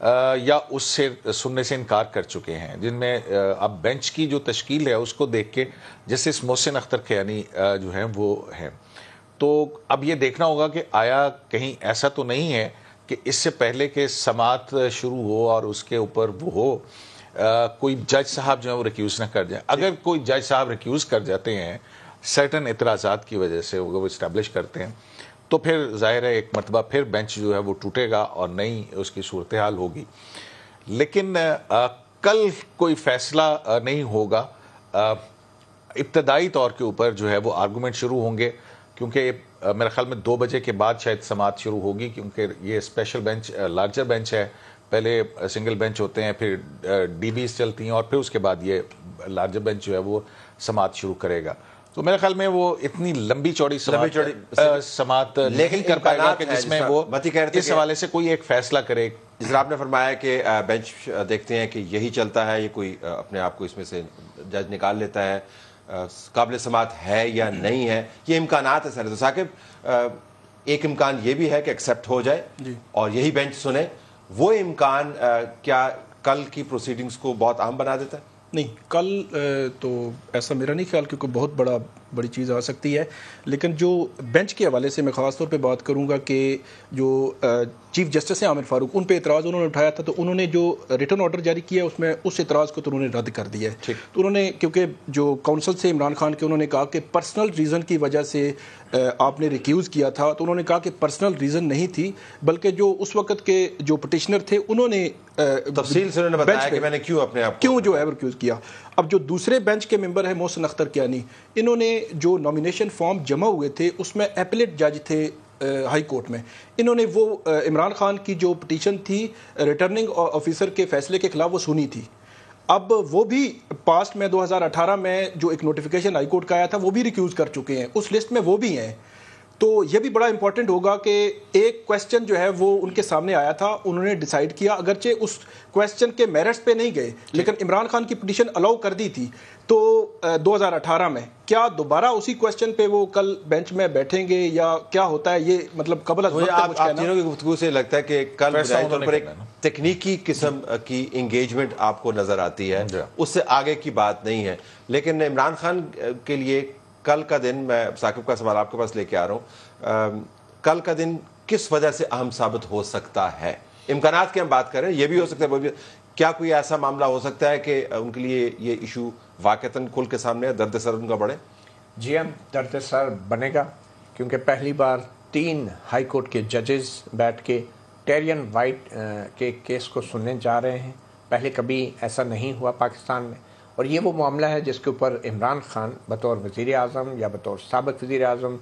یا اس سے سننے سے انکار کر چکے ہیں، جن میں اب بینچ کی جو تشکیل ہے اس کو دیکھ کے جسٹس محسن اختر کیانی جو ہیں وہ ہیں. تو اب یہ دیکھنا ہوگا کہ آیا کہیں ایسا تو نہیں ہے کہ اس سے پہلے کہ سماعت شروع ہو اور اس کے اوپر وہ ہو کوئی جج صاحب جو ہے وہ ریکیوز نہ کر جائیں. اگر کوئی جج صاحب ریکیوز کر جاتے ہیں سرٹن اعتراضات کی وجہ سے وہ اسٹیبلش کرتے ہیں تو پھر ظاہر ہے ایک مرتبہ پھر بینچ جو ہے وہ ٹوٹے گا اور نئی اس کی صورتحال ہوگی. لیکن کل کوئی فیصلہ نہیں ہوگا. ابتدائی طور کے اوپر جو ہے وہ آرگومنٹ شروع ہوں گے، کیونکہ میرے خیال میں 2 بجے کے بعد شاید سماعت شروع ہوگی، کیونکہ یہ اسپیشل بینچ لارجر بینچ ہے. پہلے سنگل بینچ ہوتے ہیں، پھر ڈی بیز چلتی ہیں، اور پھر اس کے بعد یہ لارجر بینچ جو ہے وہ سماعت شروع کرے گا. تو میرے خیال میں وہ اتنی لمبی چوڑی سماعت نہیں کر پائے گا کہ جس میں وہ اس حوالے سے کوئی ایک فیصلہ کرے. جس طرح آپ نے فرمایا کہ بینچ دیکھتے ہیں کہ یہی چلتا ہے، یہ کوئی اپنے آپ کو اس میں سے جج نکال لیتا ہے، قابل سماعت ہے یا نہیں ہے، یہ امکانات ہے سر. تو ثاقب ایک امکان یہ بھی ہے کہ ایکسیپٹ ہو جائے اور یہی بینچ سنے، وہ امکان کیا کل کی پروسیڈنگز کو بہت اہم بنا دیتا ہے؟ نہیں، کل تو ایسا میرا نہیں خیال، کیونکہ بہت بڑی چیز آ سکتی ہے. لیکن جو بینچ کے حوالے سے میں خاص طور پہ بات کروں گا کہ جو چیف جسٹس ہیں عامر فاروق، ان پہ اعتراض انہوں نے اٹھایا تھا، تو انہوں نے جو ریٹن آرڈر جاری کیا اس میں اس اعتراض کو تو انہوں نے رد کر دیا ہے. تو انہوں نے، کیونکہ جو کونسل سے عمران خان کے انہوں نے کہا کہ پرسنل ریزن کی وجہ سے آپ نے ریکیوز کیا تھا، تو انہوں نے کہا کہ پرسنل ریزن نہیں تھی، بلکہ جو اس وقت کے جو پٹیشنر تھے انہوں نے تفصیل سے انہوں نے بتایا کہ میں نے کیوں اپنے آپ کیوں جو ہے ریکیوز کیا. اب جو دوسرے بینچ کے ممبر ہیں محسن اختر کیانی، انہوں نے جو نامینیشن فارم جمع ہوئے تھے اس میں ایپلیٹ جج تھے ہائی کورٹ میں، انہوں نے وہ عمران خان کی جو پٹیشن تھی ریٹرننگ آفیسر کے فیصلے کے خلاف وہ سنی تھی. اب وہ بھی پاسٹ میں 2018 میں جو ایک نوٹیفیکیشن ہائی کورٹ کا آیا تھا وہ بھی ریکیوز کر چکے ہیں، اس لسٹ میں وہ بھی ہیں. تو یہ بھی بڑا امپورٹنٹ ہوگا کہ ایک کویسچن جو ہے وہ ان کے سامنے آیا تھا، انہوں نے ڈیسائیڈ کیا، اگرچہ اس کویسچن کے میرٹس پہ نہیں گئے لیکن عمران خان کی پٹیشن الاؤ کر دی تھی. تو 2018 میں کیا دوبارہ اسی کویسچن پہ وہ کل بینچ میں بیٹھیں گے یا کیا ہوتا ہے؟ یہ مطلب قبل آپ تینوں کی گفتگو سے لگتا ہے کہ کل بجائے طور پر ایک تکنیکی قسم کی انگیجمنٹ آپ کو نظر آتی ہے، اس سے آگے کی بات نہیں ہے. لیکن عمران خان کے لیے کل کا دن، میں ثاقب کا سوال آپ کے پاس لے کے آ رہا ہوں، کل کا دن کس وجہ سے اہم ثابت ہو سکتا ہے؟ امکانات کی ہم بات کریں، یہ بھی ہو سکتا ہے، وہ بھی، کیا کوئی ایسا معاملہ ہو سکتا ہے کہ ان کے لیے یہ ایشو واقعتاً کھل کے سامنے ہے، درد سر ان کا بڑھے؟ جی ہم درد سر بنے گا، کیونکہ پہلی بار 3 ہائی کورٹ کے ججز بیٹھ کے ٹیرین وائٹ کے کیس کو سننے جا رہے ہیں. پہلے کبھی ایسا نہیں ہوا پاکستان میں، اور یہ وہ معاملہ ہے جس کے اوپر عمران خان بطور وزیر اعظم یا بطور سابق وزیر اعظم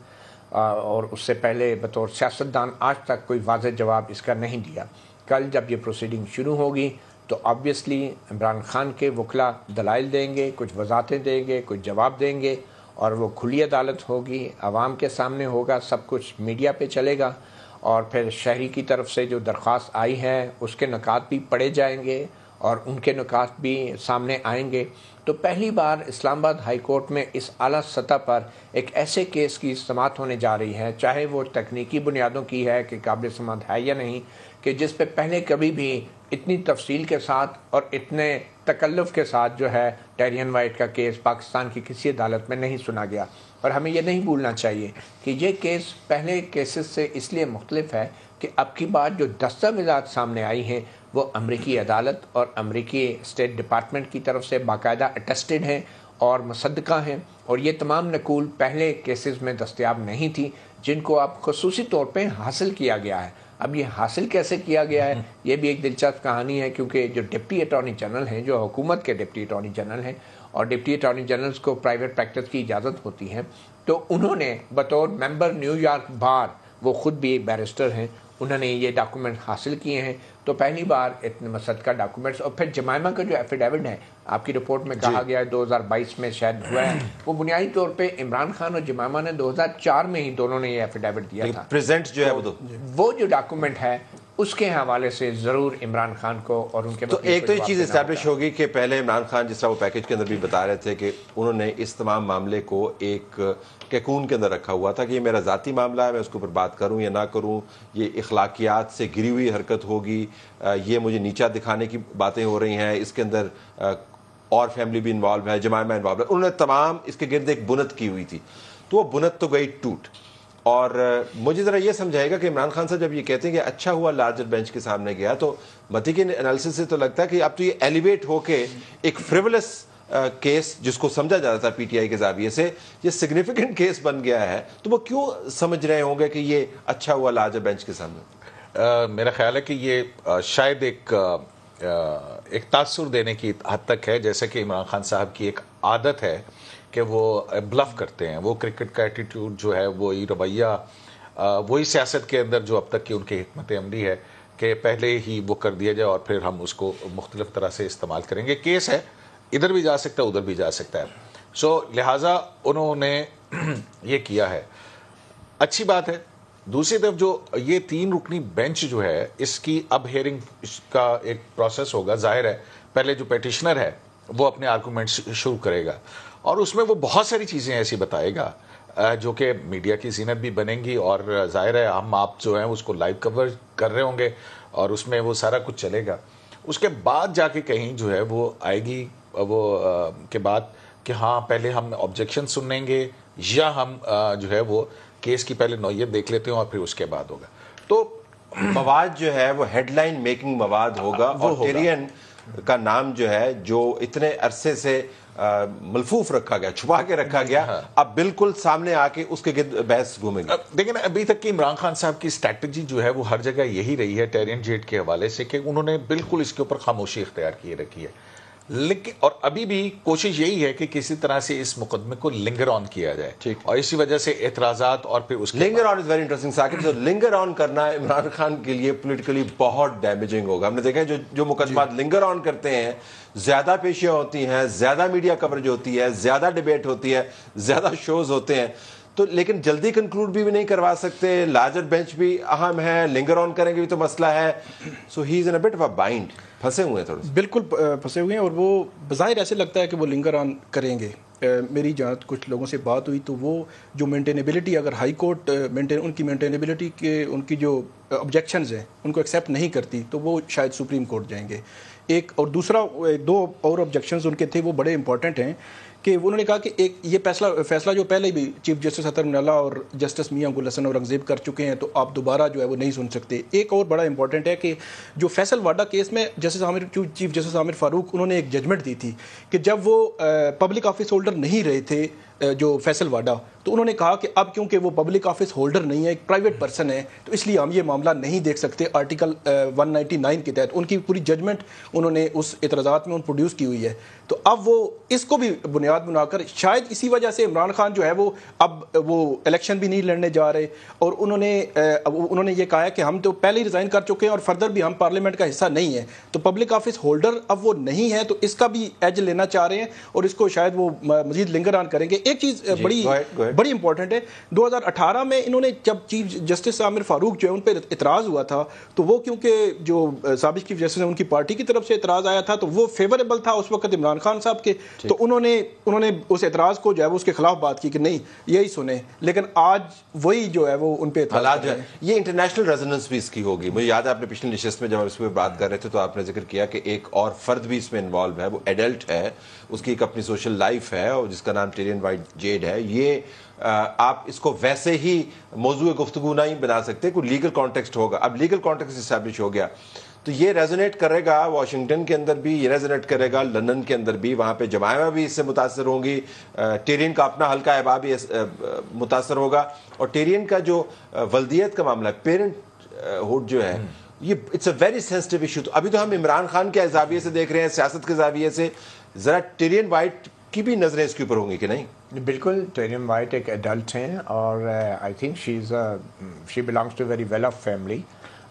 اور اس سے پہلے بطور سیاستدان آج تک کوئی واضح جواب اس کا نہیں دیا. کل جب یہ پروسیڈنگ شروع ہوگی تو آبویسلی عمران خان کے وکلا دلائل دیں گے، کچھ وضاحتیں دیں گے، کچھ جواب دیں گے، اور وہ کھلی عدالت ہوگی، عوام کے سامنے ہوگا، سب کچھ میڈیا پہ چلے گا، اور پھر شہری کی طرف سے جو درخواست آئی ہے اس کے نکات بھی پڑھے جائیں گے اور ان کے نکات بھی سامنے آئیں گے. تو پہلی بار اسلام آباد ہائی کورٹ میں اس اعلیٰ سطح پر ایک ایسے کیس کی سماعت ہونے جا رہی ہے، چاہے وہ تکنیکی بنیادوں کی ہے کہ قابل سماعت ہے یا نہیں، کہ جس پہ پہلے کبھی بھی اتنی تفصیل کے ساتھ اور اتنے تکلف کے ساتھ جو ہے ٹیرین وائٹ کا کیس پاکستان کی کسی عدالت میں نہیں سنا گیا. اور ہمیں یہ نہیں بھولنا چاہیے کہ یہ کیس پہلے کیسز سے اس لیے مختلف ہے کہ اب کی بات جو دستاویزات سامنے آئی ہیں وہ امریکی عدالت اور امریکی اسٹیٹ ڈپارٹمنٹ کی طرف سے باقاعدہ اٹیسٹڈ ہیں اور مصدقہ ہیں، اور یہ تمام نقول پہلے کیسز میں دستیاب نہیں تھی جن کو اب خصوصی طور پہ حاصل کیا گیا ہے. اب یہ حاصل کیسے کیا گیا ہے یہ بھی ایک دلچسپ کہانی ہے، کیونکہ جو ڈپٹی اٹارنی جنرل ہیں، جو حکومت کے ڈپٹی اٹارنی جنرل ہیں، اور ڈپٹی اٹارنی جنرلز کو پرائیویٹ پریکٹس کی اجازت ہوتی ہے، تو انہوں نے بطور ممبر نیو یارک بار، وہ خود بھی بیرسٹر ہیں، انہوں نے یہ ڈاکومنٹ حاصل کیے ہیں. تو پہلی بار اتنے مصدقہ ڈاکومنٹس، اور پھر جمائمہ کا جو ایفیڈیوٹ ہے آپ کی رپورٹ میں کہا گیا ہے 2022 میں شاید ہوا ہے، وہ بنیادی طور پہ عمران خان اور جمائمہ نے 2004 میں ہی دونوں نے یہ ایفیڈیوٹ دیا تھا. پریزنٹ جو ہے وہ جو ڈاکومنٹ ہے اس کے حوالے سے ضرور عمران خان کو اور ان کے تو ایک تو یہ چیز اسٹیبلش ہوگی کہ پہلے عمران خان جس طرح وہ پیکج کے اندر بھی بتا رہے تھے کہ انہوں نے اس تمام معاملے کو ایک کیکون کے اندر رکھا ہوا تھا کہ یہ میرا ذاتی معاملہ ہے، میں اس کے اوپر بات کروں یا نہ کروں، یہ اخلاقیات سے گری ہوئی حرکت ہوگی، یہ مجھے نیچا دکھانے کی باتیں ہو رہی ہیں، اس کے اندر اور فیملی بھی انوالو ہے، جمائمہ انوالو ہے، انہوں نے تمام اس کے گرد ایک بنت کی ہوئی تھی، تو وہ بنت تو گئی ٹوٹ. اور مجھے ذرا یہ سمجھائے گا کہ عمران خان صاحب جب یہ کہتے ہیں کہ اچھا ہوا لارجر بینچ کے سامنے گیا، تو متی کے انالیسس سے تو لگتا ہے کہ اب تو یہ ایلیویٹ ہو کے ایک فریولس کیس جس کو سمجھا جاتا تھا پی ٹی آئی کے زاویے سے یہ سگنیفیکنٹ کیس بن گیا ہے، تو وہ کیوں سمجھ رہے ہوں گے کہ یہ اچھا ہوا لارجر بینچ کے سامنے؟ میرا خیال ہے کہ یہ شاید ایک تاثر دینے کی حد تک ہے، جیسے کہ عمران خان صاحب کی ایک عادت ہے کہ وہ بلف کرتے ہیں، وہ کرکٹ کا ایٹیٹیوڈ جو ہے، وہی رویہ، وہی سیاست کے اندر جو اب تک کی ان کی حکمت عملی ہے کہ پہلے ہی وہ کر دیا جائے اور پھر ہم اس کو مختلف طرح سے استعمال کریں گے. کیس ہے، ادھر بھی جا سکتا ہے ادھر بھی جا سکتا ہے، سو لہٰذا انہوں نے یہ کیا ہے. اچھی بات ہے. دوسری طرف جو یہ 3 رکنی بینچ جو ہے، اس کی اب ہیئرنگ کا ایک پروسیس ہوگا. ظاہر ہے پہلے جو پیٹیشنر ہے وہ اپنے آرگومنٹس شروع کرے گا اور اس میں وہ بہت ساری چیزیں ایسی بتائے گا جو کہ میڈیا کی زینت بھی بنیں گی، اور ظاہر ہے ہم آپ جو ہیں اس کو لائیو کور کر رہے ہوں گے اور اس میں وہ سارا کچھ چلے گا. اس کے بعد جا کے کہیں جو ہے وہ آئے گی وہ کے بعد کہ ہاں پہلے ہم آبجیکشن سنیں گے یا ہم جو ہے وہ کیس کی پہلے نوعیت دیکھ لیتے ہیں اور پھر اس کے بعد ہوگا. تو مواد جو ہے وہ ہیڈ لائن میکنگ مواد ہوگا، اور ٹیرین کا نام جو ہے جو اتنے عرصے سے ملفوف رکھا گیا، چھپا کے رکھا گیا، اب بالکل سامنے آ کے اس کے گرد بحث گھومے گی. لیکن ابھی تک کی عمران خان صاحب کی اسٹریٹجی جو ہے وہ ہر جگہ یہی رہی ہے ٹیرین جیٹ کے حوالے سے کہ انہوں نے بالکل اس کے اوپر خاموشی اختیار کیے رکھی ہے. لیکن اور ابھی بھی کوشش یہی ہے کہ کسی طرح سے اس مقدمے کو لنگر آن کیا جائے، اور اسی وجہ سے اعتراضات اور پھر اس لنگر آن از ویری انٹرسٹنگ. ثاقب صاحب، لنگر آن کرنا عمران خان کے لیے پولیٹیکلی بہت ڈیمیجنگ ہوگا. ہم نے دیکھا ہے جو مقدمات لنگر آن کرتے ہیں زیادہ پیشیاں ہوتی ہیں، زیادہ میڈیا کوریج ہوتی ہے، زیادہ ڈیبیٹ ہوتی ہے، زیادہ شوز ہوتے ہیں، تو لیکن جلدی کنکلوڈ بھی نہیں کروا سکتے. لارجر بینچ بھی اہم ہے، لنگر آن کریں گے بھی تو مسئلہ ہے. سو ہی از ان اے بٹ آف اے بائنڈ، پھنسے ہوئے ہیں تھوڑے سے. بالکل پھنسے ہوئے ہیں، اور وہ بظاہر ایسے لگتا ہے کہ وہ لنگر آن کریں گے. میری جہاں کچھ لوگوں سے بات ہوئی تو وہ جو مینٹینیبلٹی، اگر ہائی کورٹ ان کی مینٹینیبلٹی کے ان کی جو آبجیکشنز ہیں ان کو ایکسیپٹ نہیں کرتی تو وہ شاید سپریم کورٹ جائیں گے. ایک اور دوسرا 2 اور آبجیکشنز ان کے تھے، وہ بڑے امپورٹنٹ ہیں کہ انہوں نے کہا کہ ایک یہ فیصلہ جو پہلے بھی چیف جسٹس اطہر من اللہ اور جسٹس میاں گل حسن اورنگزیب کر چکے ہیں تو آپ دوبارہ جو ہے وہ نہیں سن سکتے. ایک اور بڑا امپورٹنٹ ہے کہ جو فیصل واڈا کیس میں چیف جسٹس عامر فاروق انہوں نے ایک ججمنٹ دی تھی کہ جب وہ پبلک آفس ہولڈر نہیں رہے تھے جو فیصل واڈا، تو انہوں نے کہا کہ اب کیونکہ وہ پبلک آفس ہولڈر نہیں ہے، ایک پرائیویٹ پرسن ہے، تو اس لیے ہم یہ معاملہ نہیں دیکھ سکتے. آرٹیکل 199 کے تحت ان کی پوری ججمنٹ انہوں نے اس اعتراضات میں پروڈیوس کی ہوئی ہے. تو اب وہ اس کو بھی بنیاد بنا کر شاید اسی وجہ سے عمران خان جو ہے وہ اب وہ الیکشن بھی نہیں لڑنے جا رہے، اور انہوں نے یہ کہا ہے کہ ہم تو پہلے ہی ریزائن کر چکے ہیں اور فردر بھی ہم پارلیمنٹ کا حصہ نہیں ہیں، تو پبلک آفس ہولڈر اب وہ نہیں ہے، تو اس کا بھی ایج لینا چاہ رہے ہیں اور اس کو شاید وہ مزید لنگر آن کریں گے. ایک چیز بڑی امپورٹنٹ ہے، 2018 میں انہوں نے جب چیف جسٹس عامر فاروق جو ہے ان پہ اعتراض ہوا تھا، تو وہ کیونکہ جو سابق چیف جسٹس ہیں ان کی پارٹی کی طرف سے اعتراض آیا تھا تو وہ فیوریبل تھا اس وقت عمران خان صاحب کے، تو انہوں نے اس اعتراض کو جو ہے وہ اس کے خلاف بات کی کہ نہیں یہی سنیں. لیکن آج وہی جو ہے وہ ان پہ حالات یہ انٹرنیشنل ریزوننس بھی اس کی ہوگی. مجھے یاد ہے آپ نے پچھلی نشست میں جب اس پہ بات کر رہے تھے تو آپ نے ذکر کیا کہ ایک اور فرد بھی اس میں انوالو ہے، وہ ایڈلٹ ہے، اس کی ایک اپنی سوشل لائف ہے اور جس کا نام ٹیرین وائٹ جیڈ ہے. یہ آپ اس کو ویسے ہی موضوع گفتگو نہیں بنا سکتے، کوئی لیگل کانٹیکسٹ ہوگا. اب لیگل کانٹیکسٹ اسٹیبلش ہو گیا تو یہ ریزونیٹ کرے گا واشنگٹن کے اندر بھی، یہ ریزونیٹ کرے گا لندن کے اندر بھی، وہاں پہ جمائمہ بھی اس سے متاثر ہوں گی، ٹیرین کا اپنا حلقہ احباب بھی متاثر ہوگا. اور ٹیرین کا جو ولدیت کا معاملہ ہے، پیرنٹ ہوڈ جو ہے، یہ it's a very sensitive issue. تو ابھی تو ہم عمران خان کے زاویے سے دیکھ رہے ہیں، سیاست کے زاویے سے، ذرا ٹیرین وائٹ کی بھی نظریں اس کے اوپر ہوں گی کہ نہیں؟ بالکل. ٹیرین وائٹ ایک ایڈلٹ ہیں اور I think she belongs to very well of family,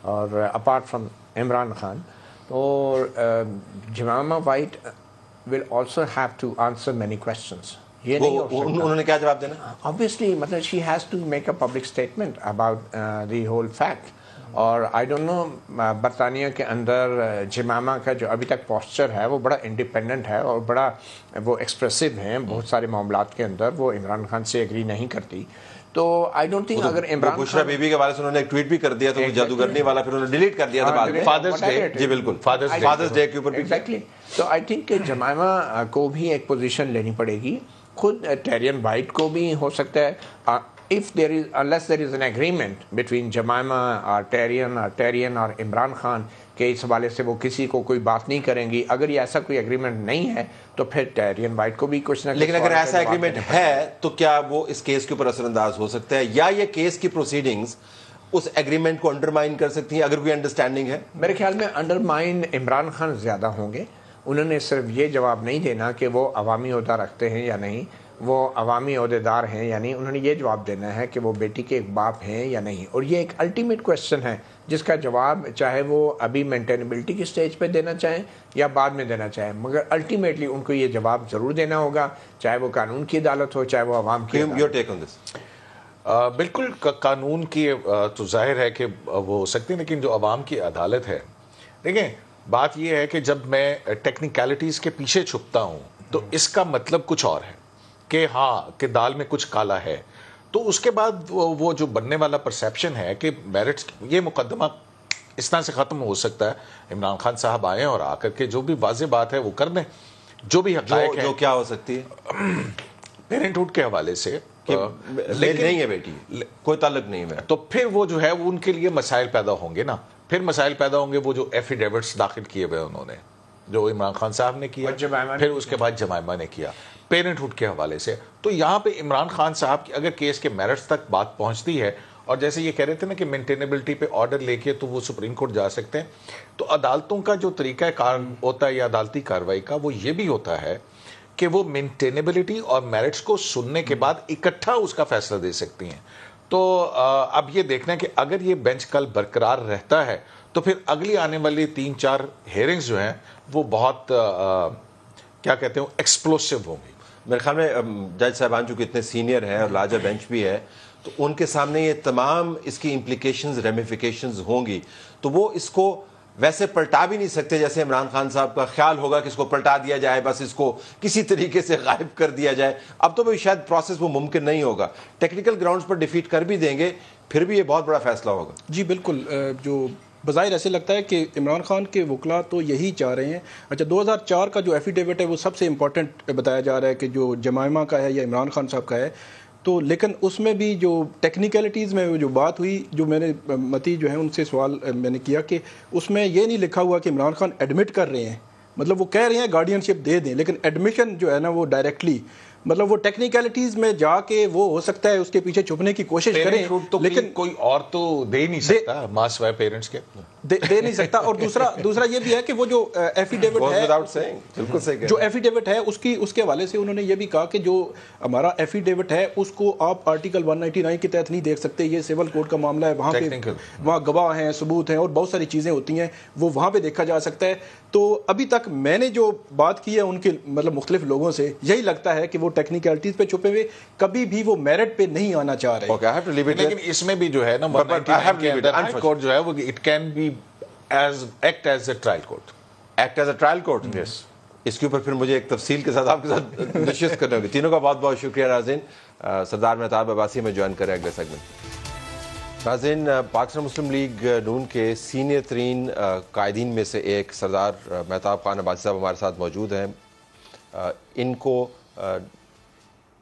اور اپارٹ فرام عمران خان. اور Jemima white will also have to answer many questions. یہ نہیں ہو سکتا انہوں نے کیا جواب دینا؟ obviously مطلب she has to make a public statement about the whole fact. اور آئی ڈونٹ نو برطانیہ کے اندر جمامہ کا جو ابھی تک پوسچر ہے وہ بڑا انڈیپینڈنٹ ہے اور بڑا وہ ایکسپریسو ہیں بہت سارے معاملات کے اندر. وہ عمران خان سے ایگری نہیں کرتی. تو آئی ڈونٹ تھنک اگر عمران بشرا بی بی کے حوالے سے انہوں نے ایک ٹویٹ بھی کر دیا تھا جادوگرنی والا, پھر انہوں نے ڈیلیٹ کر دیا تھا بعد میں. فادرز ڈے, جی بالکل, فادرز ڈے کے اوپر بھی. ایگزیکٹلی. تو آئی تھنک کہ جمائمہ کو بھی ایک پوزیشن لینی پڑے گی. خود ٹیرین وائٹ کو بھی ہو سکتا ہے if there is, unless there is an agreement between Jemima اور ٹیرین اور عمران خان کہ اس حوالے سے وہ کسی کو کوئی بات نہیں کریں گی, اگر یہ ایسا کوئی ایگریمنٹ نہیں ہے تو پھر ٹیرین وائٹ کو بھی کچھ نہ. لیکن اگر ایسا ایگریمنٹ ہے تو کیا وہ اس کیس کے اوپر اثر انداز ہو سکتا ہے, یا یہ کیس کی پروسیڈنگز اس ایگریمنٹ کو انڈرمائن کر سکتی ہیں اگر کوئی انڈرسٹینڈنگ ہے؟ میرے خیال میں انڈرمائن عمران خان زیادہ ہوں گے. انہوں نے صرف یہ جواب نہیں دینا کہ وہ عوامی عہدہ رکھتے ہیں یا نہیں, وہ عوامی عہدیدار ہیں یا نہیں. انہوں نے یہ جواب دینا ہے کہ وہ بیٹی کے ایک باپ ہیں یا نہیں. اور یہ ایک الٹیمیٹ کویسچن ہے جس کا جواب چاہے وہ ابھی مینٹینیبلٹی کی سٹیج پہ دینا چاہیں یا بعد میں دینا چاہیں, مگر الٹیمیٹلی ان کو یہ جواب ضرور دینا ہوگا, چاہے وہ قانون کی عدالت ہو چاہے وہ عوام کی. یور ٹیک آن دس؟ بالکل قانون کی تو ظاہر ہے کہ وہ ہو سکتی ہے, لیکن جو عوام کی عدالت ہے, دیکھیں بات یہ ہے کہ جب میں ٹیکنیکلٹیز کے پیچھے چھپتا ہوں تو اس کا مطلب کچھ اور ہے کہ ہاں کہ دال میں کچھ کالا ہے. تو اس کے بعد وہ جو بننے والا پرسیپشن ہے کہ میرٹس, یہ مقدمہ اس طرح سے ختم ہو سکتا ہے. عمران خان صاحب آئیں اور آ کر کے جو بھی واضح بات ہے وہ کر دیں, جو بھی حقائق ہے. جو کیا ہو سکتی ہے پیرنٹ ہوڈ کے حوالے سے لیکن نہیں ہے بیٹی, کوئی تعلق نہیں ہے, تو پھر وہ جو ہے وہ ان کے لیے مسائل پیدا ہوں گے نا. پھر مسائل پیدا ہوں گے وہ جو ایفیڈیوٹس داخل کیے ہوئے انہوں نے, جو عمران خان صاحب نے کیا, پھر اس کے بعد جمائمہ نے کیا پیرنٹ ہوڈ کے حوالے سے. تو یہاں پہ عمران خان صاحب کی اگر کیس کے میرٹس تک بات پہنچتی ہے, اور جیسے یہ کہہ رہے تھے نا کہ مینٹینیبلٹی پہ آرڈر لے کے تو وہ سپریم کورٹ جا سکتے ہیں, تو عدالتوں کا جو طریقہ کار ہوتا ہے یا عدالتی کارروائی کا, وہ یہ بھی ہوتا ہے کہ وہ مینٹینیبلٹی اور میرٹس کو سننے کے بعد اکٹھا اس کا فیصلہ دے سکتی ہیں. تو اب یہ دیکھنا ہے کہ اگر یہ بینچ کل برقرار رہتا ہے تو پھر اگلی آنے والی 3-4 ہیئرنگز جو ہیں وہ بہت کیا کہتے ہیں ایکسپلوسو ہوں گی. میرے خیال میں جج صاحبان چونکہ اتنے سینئر ہیں اور لارجر بینچ بھی ہے, تو ان کے سامنے یہ تمام اس کی امپلیکیشنز ریمیفیکیشنز ہوں گی, تو وہ اس کو ویسے پلٹا بھی نہیں سکتے جیسے عمران خان صاحب کا خیال ہوگا کہ اس کو پلٹا دیا جائے, بس اس کو کسی طریقے سے غائب کر دیا جائے. اب تو شاید پروسیس وہ ممکن نہیں ہوگا, ٹیکنیکل گراؤنڈز پر ڈیفیٹ کر بھی دیں گے, پھر بھی یہ بہت بڑا فیصلہ ہوگا. جی بالکل, جو بظاہر ایسے لگتا ہے کہ عمران خان کے وکلاء تو یہی چاہ رہے ہیں. اچھا 2004 کا جو ایفیڈیوٹ ہے وہ سب سے امپورٹنٹ بتایا جا رہا ہے کہ جو جمائمہ کا ہے یا عمران خان صاحب کا ہے, تو لیکن اس میں بھی جو ٹیکنیکلٹیز میں جو بات ہوئی, جو میں نے متی جو ہے ان سے سوال میں نے کیا کہ اس میں یہ نہیں لکھا ہوا کہ عمران خان ایڈمٹ کر رہے ہیں, مطلب وہ کہہ رہے ہیں گارڈین شپ دے دیں, لیکن ایڈمیشن جو ہے نا وہ ڈائریکٹلی, مطلب وہ ٹیکنیکلٹیز میں جا کے وہ ہو سکتا ہے اس کے پیچھے چھپنے کی کوشش کریں, لیکن کوئی اور تو دے نہیں سکتا ماں سوائے پیرنٹس کے, دے نہیں سکتا. اور دوسرا یہ بھی ہے کہ وہ جو ایفیڈیوٹ ہے, جو ایفیڈیوٹ ہے اس کے حوالے سے انہوں نے یہ بھی کہا کہ جو ہمارا ایفیڈیوٹ ہے اس کو آپ آرٹیکل 199 کے تحت نہیں دیکھ سکتے, یہ سول کوڈ کا معاملہ ہے, وہاں گواہ ہیں, ثبوت ہیں اور بہت ساری چیزیں ہوتی ہیں, وہ وہاں پہ دیکھا جا سکتا ہے. تو ابھی تک میں نے جو بات کی ہے ان کے مطلب مختلف لوگوں سے, یہی لگتا ہے کہ وہ ٹیکنیکلٹیز پہ چھپے ہوئے, کبھی بھی وہ میرٹ پہ نہیں آنا چاہ رہے. لیکن اس میں بھی جو ہے نا ہائی کورٹ جو ہے وہ it can be act as a trial court, act as a trial court. اس کے اوپر پھر مجھے ایک تفصیل کے ساتھ آپ کے ساتھ نشست کرنے ہوگی. تینوں کا بہت بہت شکریہ. ناظرین, سردار مہتاب عباسی میں جوائن کریں اگلے سیگمنٹ. ناظرین, پاکستان مسلم لیگ نون کے سینئر ترین قائدین میں سے ایک سردار مہتاب خان عباسی صاحب ہمارے ساتھ موجود ہیں. ان کو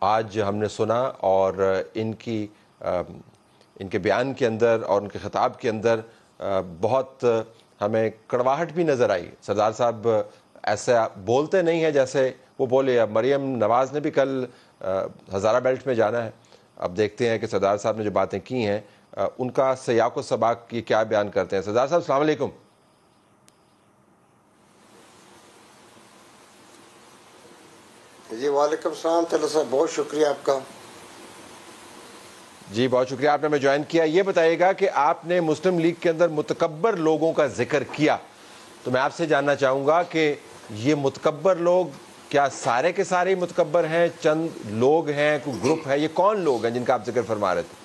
آج ہم نے سنا اور ان کے بیان کے اندر اور ان کے خطاب کے اندر بہت ہمیں کڑواہٹ بھی نظر آئی. سردار صاحب ایسا بولتے نہیں ہیں جیسے وہ بولے. مریم نواز نے بھی کل ہزارہ بیلٹ میں جانا ہے. اب دیکھتے ہیں کہ سردار صاحب نے جو باتیں کی ہیں ان کا سیاق و سباق یہ کیا بیان کرتے ہیں. سردار صاحب السلام علیکم. جی وعلیکم السلام. طلعت صاحب بہت شکریہ آپ کا. جی بہت شکریہ, آپ نے ہمیں جوائن کیا. یہ بتائیے گا کہ آپ نے مسلم لیگ کے اندر متکبر لوگوں کا ذکر کیا, تو میں آپ سے جاننا چاہوں گا کہ یہ متکبر لوگ کیا سارے کے سارے متکبر ہیں, چند لوگ ہیں, کوئی گروپ ہے, یہ کون لوگ ہیں جن کا آپ ذکر فرما رہے تھے؟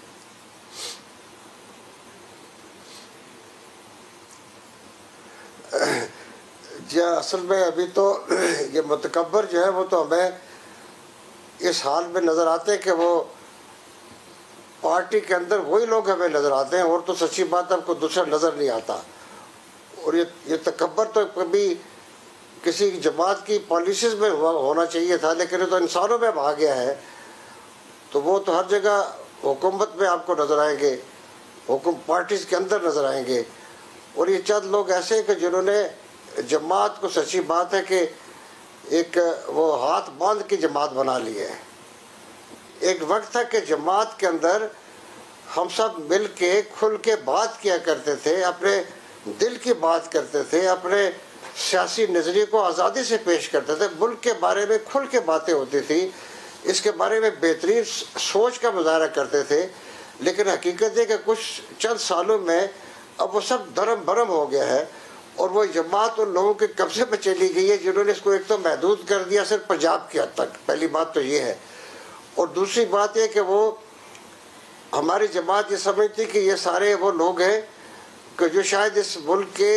اصل میں ابھی تو یہ متکبر جو ہے وہ تو ہمیں اس حال میں نظر آتے ہیں کہ وہ پارٹی کے اندر وہی لوگ ہمیں نظر آتے ہیں، اور تو سچی بات ہے آپ کو دوسرا نظر نہیں آتا. اور یہ تکبر تو کبھی کسی جماعت کی پالیسیز میں ہونا چاہیے تھا، لیکن یہ تو انسانوں میں آ گیا ہے. تو وہ تو ہر جگہ حکومت میں آپ کو نظر آئیں گے، پارٹیز کے اندر نظر آئیں گے. اور یہ چند لوگ ایسے کہ جنہوں نے جماعت کو، سچی بات ہے کہ ایک وہ ہاتھ باندھ کی جماعت بنا لی ہے. ایک وقت تھا کہ جماعت کے اندر ہم سب مل کے کھل کے بات کیا کرتے تھے، اپنے دل کی بات کرتے تھے، اپنے سیاسی نظریے کو آزادی سے پیش کرتے تھے، ملک کے بارے میں کھل کے باتیں ہوتی تھی، اس کے بارے میں بہترین سوچ کا مظاہرہ کرتے تھے. لیکن حقیقت ہے کہ کچھ چند سالوں میں اب وہ سب دھرم برم ہو گیا ہے، اور وہ جماعت ان لوگوں کے قبضے پہ چلی گئی ہے جنہوں نے اس کو ایک تو محدود کر دیا صرف پنجاب کی حد تک. پہلی بات تو یہ ہے. اور دوسری بات یہ کہ وہ ہماری جماعت یہ سمجھتی کہ یہ سارے وہ لوگ ہیں کہ جو شاید اس ملک کے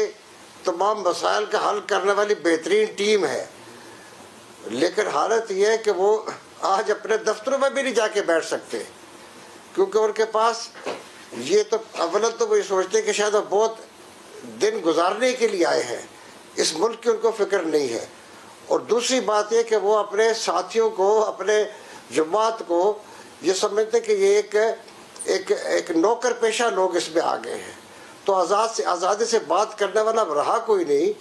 تمام مسائل کا حل کرنے والی بہترین ٹیم ہے. لیکن حالت یہ ہے کہ وہ آج اپنے دفتروں میں بھی نہیں جا کے بیٹھ سکتے، کیونکہ ان کے پاس یہ تو اولا تو وہ یہ سوچتے ہیں کہ شاید وہ بہت دن گزارنے کے لیے آئے ہیں، اس ملک کی ان کو فکر نہیں ہے. اور دوسری بات یہ کہ وہ اپنے ساتھیوں کو، اپنے جماعت کو یہ سمجھتے کہ یہ ایک نوکر پیشہ لوگ اس میں آ گئے ہیں. تو آزادی سے بات کرنے والا رہا کوئی نہیں.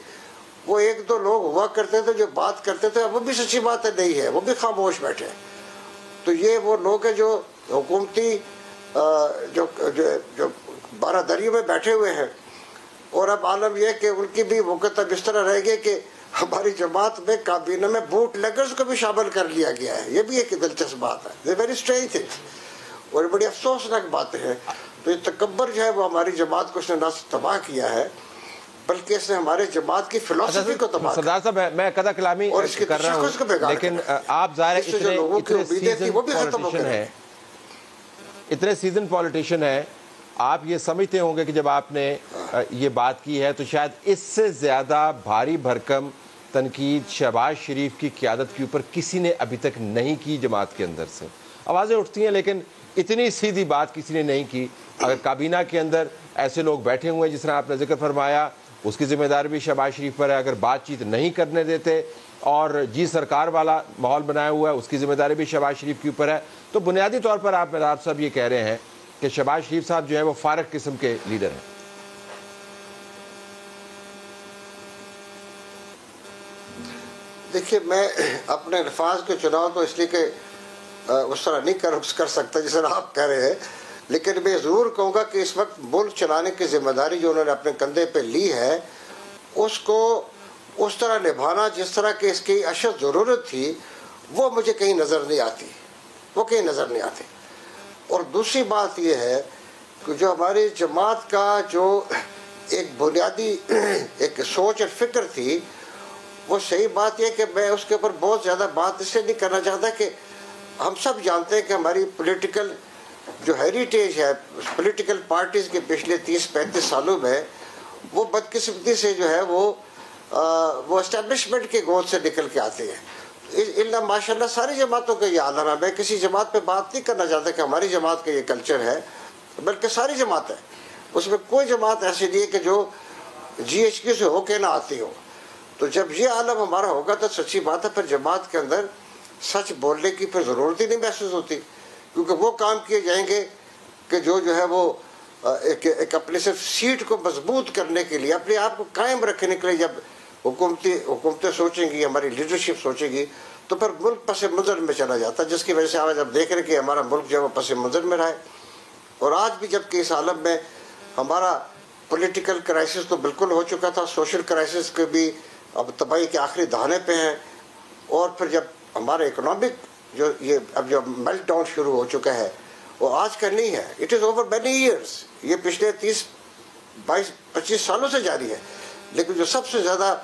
وہ ایک دو لوگ ہوا کرتے تھے جو بات کرتے تھے، وہ بھی سچی بات ہے نہیں ہے، وہ بھی خاموش بیٹھے. تو یہ وہ لوگ ہیں جو حکومتی جو بارادریوں میں بیٹھے ہوئے ہیں. اور اب عالم یہ کہ ان کی بھی وقت اب اس طرح رہ گئی کہ ہماری جماعت میں کابینہ میں بوٹ لیگرز کو بھی شامل کر لیا گیا ہے. یہ بھی ایک دلچسپ بات ہے. ویری اسٹرینج تھنگس، اور بڑی افسوسناک باتیں ہیں. تو یہ تکبر جو ہے وہ ہماری جماعت کو اس نے نہ تباہ کیا ہے بلکہ اس نے ہمارے جماعت کی فلسفی کو تباہ کیا. سردار صاحب میں قدر کلامی کر رہا ہوں، لیکن آپ ظاہر اتنے سیزن پولیٹیشین ہیں، آپ یہ سمجھتے ہوں گے کہ جب آپ نے یہ بات کی ہے تو شاید اس سے زیادہ بھاری بھرکم تنقید شہباز شریف کی قیادت کے اوپر کسی نے ابھی تک نہیں کی. جماعت کے اندر سے آوازیں اٹھتی ہیں لیکن اتنی سیدھی بات کسی نے نہیں کی. اگر کابینہ کے اندر ایسے لوگ بیٹھے ہوئے ہیں جس طرح آپ نے ذکر فرمایا، اس کی ذمہ داری بھی شہباز شریف پر ہے. اگر بات چیت نہیں کرنے دیتے اور جی سرکار والا ماحول بنایا ہوا ہے، اس کی ذمہ داری بھی شہباز شریف کے اوپر ہے. تو بنیادی طور پر آپ مدار صاحب یہ کہہ رہے ہیں کہ شہباز شریف صاحب جو ہے وہ فارغ قسم کے لیڈر ہیں. دیکھیے، میں اپنے الفاظ کے چناؤ تو اس لیے کہ اس طرح نہیں کر سکتا جس طرح آپ کہہ رہے ہیں، لیکن میں ضرور کہوں گا کہ اس وقت ملک چلانے کی ذمہ داری جو انہوں نے اپنے کندھے پہ لی ہے اس کو اس طرح نبھانا جس طرح کہ اس کی اشد ضرورت تھی، وہ مجھے کہیں نظر نہیں آتی. اور دوسری بات یہ ہے کہ جو ہماری جماعت کا جو ایک بنیادی ایک سوچ اور فکر تھی، وہ صحیح بات یہ کہ میں اس کے اوپر بہت زیادہ بات اس لیے نہیں کرنا چاہتا کہ ہم سب جانتے ہیں کہ ہماری پولیٹیکل جو ہیریٹیج ہے پولیٹیکل پارٹیز کے پچھلے 30-35 سالوں میں، وہ بدقسمتی سے جو ہے وہ اسٹیبلشمنٹ کے گود سے نکل کے آتے ہیں. اللہ ماشاء اللہ ساری جماعتوں کا یہ عالم ہے. میں کسی جماعت پہ بات نہیں کرنا چاہتا کہ ہماری جماعت کا یہ کلچر ہے، بلکہ ساری جماعت ہے. اس میں کوئی جماعت ایسی نہیں ہے کہ جو GHQ سے ہو کے نہ آتی ہو. تو جب یہ عالم ہمارا ہوگا تو سچی بات ہے پھر جماعت کے اندر سچ بولنے کی پھر ضرورت ہی نہیں محسوس ہوتی، کیونکہ وہ کام کیے جائیں گے کہ جو ہے وہ ایک اپنے صرف سیٹ کو مضبوط کرنے کے لیے، اپنے آپ کو قائم رکھنے کے لیے جب حکومتیں سوچیں گی، ہماری لیڈرشپ سوچے گی، تو پھر ملک پس منظر میں چلا جاتا ہے، جس کی وجہ سے آج اب دیکھ رہے کہ ہمارا ملک جو ہے وہ پس منظر میں رہا ہے. اور آج بھی جب کہ اس عالم میں ہمارا پولیٹیکل کرائسس تو بالکل ہو چکا تھا، سوشل کرائسس کے بھی اب تباہی کے آخری دہانے پہ ہیں، اور پھر جب ہمارا اکنامک جو میلٹ ڈاؤن شروع ہو چکا ہے وہ آج کا نہیں ہے. It is over many years. یہ پچھلے 30-22-25 سالوں سے جاری ہے. لیکن جو سب سے زیادہ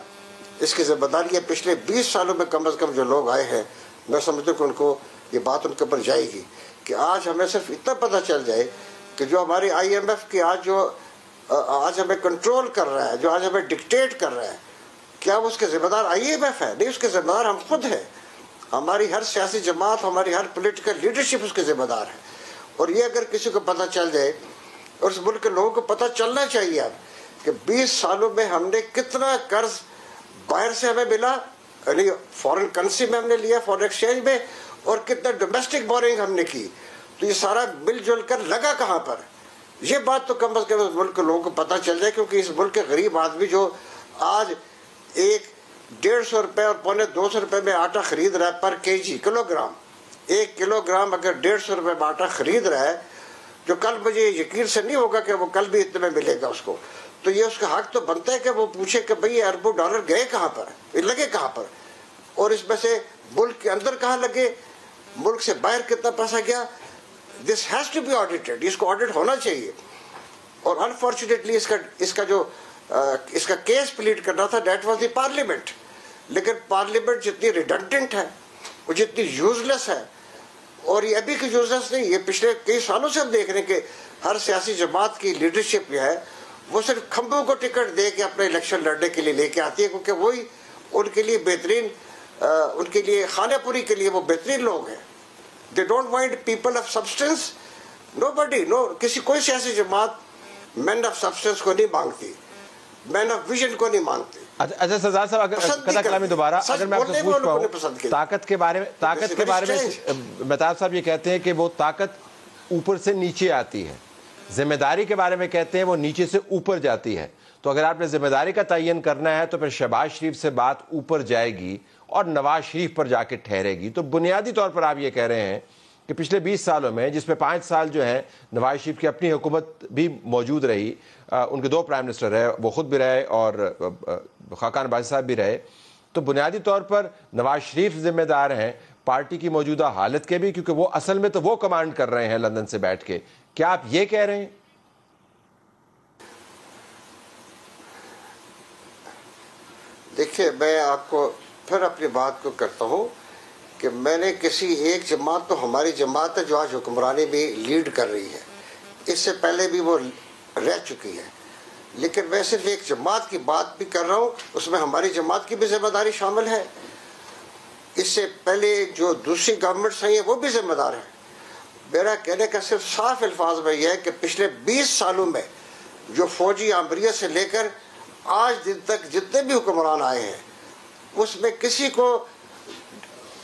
اس کی ذمہ داری ہے پچھلے 20 سالوں میں کم از کم جو لوگ آئے ہیں، میں سمجھتا ہوں کہ ان کو یہ بات ان کے اوپر جائے گی کہ آج ہمیں صرف اتنا پتہ چل جائے کہ جو ہماری IMF کی آج ہمیں کنٹرول کر رہا ہے، جو آج ہمیں ڈکٹیٹ کر رہا ہے، کیا اس کے ذمہ دار IMF ہے؟ نہیں، اس کے ذمہ دار ہم خود ہیں. ہماری ہر سیاسی جماعت، ہماری ہر پولیٹیکل لیڈرشپ اس کے ذمہ دار ہے. اور یہ اگر کسی کو پتہ چل جائے، اور اس ملک کے لوگوں کو پتہ چلنا چاہیے اب کہ 20 سالوں میں ہم نے کتنا قرض باہر سے ہمیں ملا، یعنی فورن کرنسی میں ہم نے لیا، فورن ایکسچینج میں، اور کتنا ڈومیسٹک بورنگ ہم نے کی. تو یہ سارا مل جل کر لگا کہاں پر؟ یہ بات تو کم از کم اس ملک کے لوگوں کو پتہ چل جائے. کیونکہ اس ملک کے غریب آدمی جو آج 150 روپے اور 250 روپے میں آٹا خرید رہا ہے پر kg، kilo gram, 1 kilo gram اگر 150 روپے میں آٹا خرید رہا ہے، جو کل مجھے یقین سے نہیں ہوگا کہ وہ کل بھی اتنے میں ملے گا اس کو، تو یہ اس کا حق تو بنتا ہے کہ وہ پوچھے کہ بھئی یہ اربوں ڈالر گئے کہاں پر، یہ لگے کہاں پر، اور اس میں سے ملک کے اندر کہاں لگے، ملک سے باہر کتنا پیسہ گیا. This has to be audited, اس کو آڈٹ ہونا چاہیے. اور انفارچونیٹلی اس کا کیس پلیڈ کرنا تھا، دیٹ واز دی پارلیمنٹ. لیکن پارلیمنٹ جتنی ریڈنڈنٹ ہے، وہ جتنی یوزلیس ہے، اور یہ ابھی کی یوزلیس نہیں، یہ پچھلے کئی سالوں سے ہم دیکھ رہے ہیں کہ ہر سیاسی جماعت کی لیڈرشپ جو ہے وہ صرف کھمبوں کو ٹکٹ دے کے اپنے الیکشن لڑنے کے لیے لے کے آتی ہے، کیونکہ وہی ان کے لیے بہترین، ان کے لیے خانہ پوری کے لیے وہ بہترین لوگ ہیں. They don't mind people of substance. کسی کوئی سیاسی جماعت مین آف سبسٹنس کو نہیں مانگتی، مین آف ویژن کو نہیں مانگتی. اچھا سردار صاحب، اگر کلامی دوبارہ اگر میں آپ سے پوچھ پاؤں طاقت کے بارے میں مہتاب صاحب یہ کہتے ہیں کہ وہ طاقت اوپر سے نیچے آتی ہے، ذمہ داری کے بارے میں کہتے ہیں وہ نیچے سے اوپر جاتی ہے. تو اگر آپ نے ذمہ داری کا تعین کرنا ہے تو پھر شہباز شریف سے بات اوپر جائے گی اور نواز شریف پر جا کے ٹھہرے گی. تو بنیادی طور پر آپ یہ کہہ رہے ہیں کہ پچھلے 20 سالوں میں، جس میں 5 سال جو ہیں نواز شریف کی اپنی حکومت بھی موجود رہی، ان کے 2 پرائم منسٹر رہے، وہ خود بھی رہے اور خاقان باجی صاحب بھی رہے، تو بنیادی طور پر نواز شریف ذمہ دار ہیں پارٹی کی موجودہ حالت کے بھی، کیونکہ وہ اصل میں تو وہ کمانڈ کر رہے ہیں لندن سے بیٹھ کے. کیا آپ یہ کہہ رہے ہیں؟ دیکھیے، میں آپ کو پھر اپنی بات کو کرتا ہوں کہ میں نے کسی ایک جماعت، تو ہماری جماعت ہے جو آج حکمرانی میں لیڈ کر رہی ہے، اس سے پہلے بھی وہ رہ چکی ہے، لیکن میں صرف ایک جماعت کی بات بھی کر رہا ہوں، اس میں ہماری جماعت کی بھی ذمہ داری شامل ہے. اس سے پہلے جو دوسری گورنمنٹس ہیں وہ بھی ذمہ دار ہیں. میرا کہنے کا صرف صاف الفاظ میں یہ ہے کہ پچھلے 20 سالوں میں جو فوجی آمریت سے لے کر آج دن تک جتنے بھی حکمران آئے ہیں، اس میں کسی کو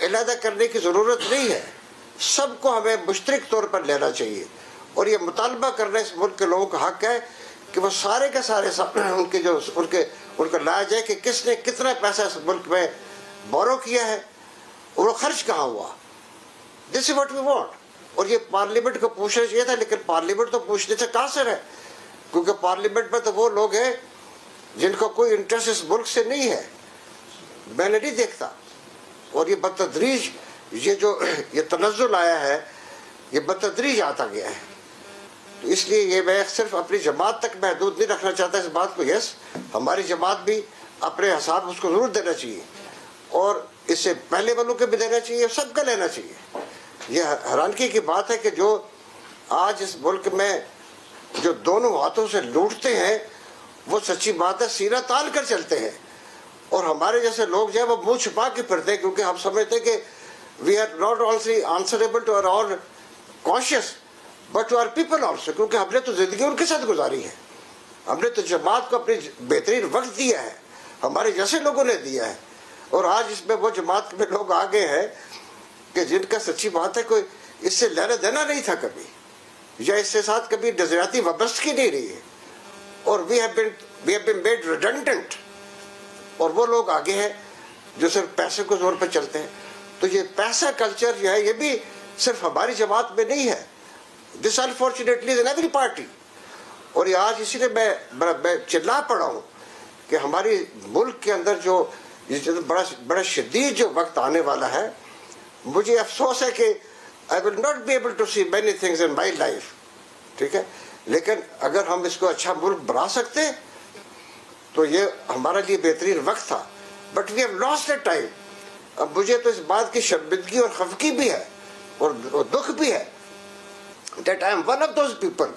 علیحدہ کرنے کی ضرورت نہیں ہے. سب کو ہمیں مشترک طور پر لینا چاہیے، اور یہ مطالبہ کرنا اس ملک کے لوگوں کا حق ہے کہ وہ سارے کے سارے ان کو لایا جائے کہ کس نے کتنا پیسہ اس ملک میں بورو کیا ہے اور وہ خرچ کہاں ہوا. دس از واٹ وی وانٹ. اور یہ پارلیمنٹ کو پوچھنا چاہیے تھا، لیکن پارلیمنٹ تو پوچھنے سے قاصر ہے، کیونکہ پارلیمنٹ میں تو وہ لوگ ہیں جن کو کوئی انٹرسٹ اس ملک سے نہیں ہے. میں نے نہیں دیکھتا. اور یہ بتدریج یہ تنزل آیا ہے، یہ بتدریج آتا گیا ہے. تو اس لیے یہ میں صرف اپنی جماعت تک محدود نہیں رکھنا چاہتا اس بات کو. یس، ہماری جماعت بھی اپنے حساب اس کو ضرور دینا چاہیے، اور اس سے پہلے والوں کو بھی دینا چاہیے، سب کا لینا چاہیے. یہ حیرانگی کی بات ہے کہ جو آج اس ملک میں جو دونوں ہاتھوں سے لوٹتے ہیں، وہ سچی بات ہے سینہ تان کر چلتے ہیں. اور ہمارے جیسے لوگ جو ہے وہ منہ چھپا کے پھرتے ہیں، کیونکہ ہم سمجھتے ہیں کہ we are not only answerable to our own conscience but to our people also, کیونکہ ہم نے تو زندگی ان کے ساتھ گزاری ہے. ہم نے تو جماعت کو اپنی بہترین وقت دیا ہے، ہمارے جیسے لوگوں نے دیا ہے. اور آج اس میں وہ جماعت میں لوگ آگے ہیں کہ جن کا سچی بات ہے کوئی اس سے لینا دینا نہیں تھا کبھی، یا اس کے ساتھ کبھی نظریاتی وابستگی نہیں رہی ہے. اور we have been made redundant. اور وہ لوگ آگے ہیں جو صرف پیسے کو زور پہ چلتے ہیں. تو یہ پیسہ کلچر جو ہے یہ بھی صرف ہماری جماعت میں نہیں ہے. This unfortunately is in every party. اور یہ آج اسی لیے میں چلا پڑا ہوں کہ ہماری ملک کے اندر جو بڑا شدید جو وقت آنے والا ہے، مجھے افسوس ہے کہ I will not be able to see many things in my life. ٹھیک ہے، لیکن اگر ہم اس کو اچھا ملک بنا سکتے تو یہ ہمارا لیے بہترین وقت تھا. But we have lost a time. اب مجھے تو اس بات کی شرمندگی اور خفگی بھی ہے اور دکھ بھی ہے that I am one of those people